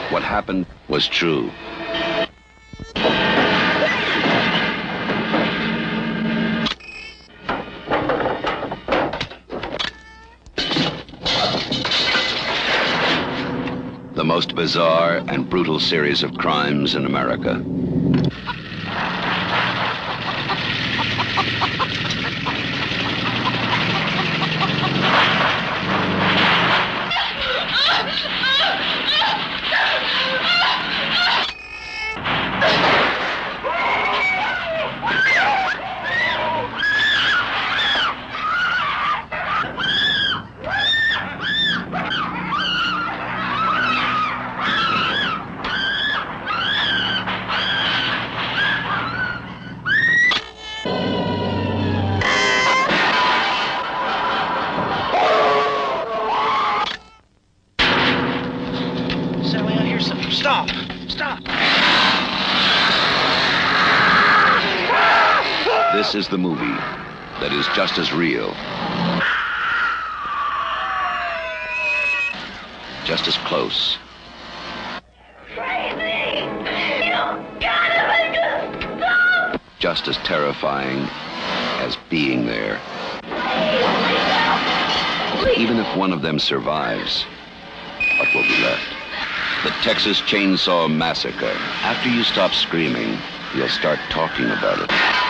What happened was true. The most bizarre and brutal series of crimes in America. Sally, I hear something. Stop! Stop! This is the movie that is just as real, just as close, Crazy! You gotta make us stop! just as terrifying as being there. Even if one of them survives, what will be left? The Texas Chainsaw Massacre. After you stop screaming, you'll start talking about it.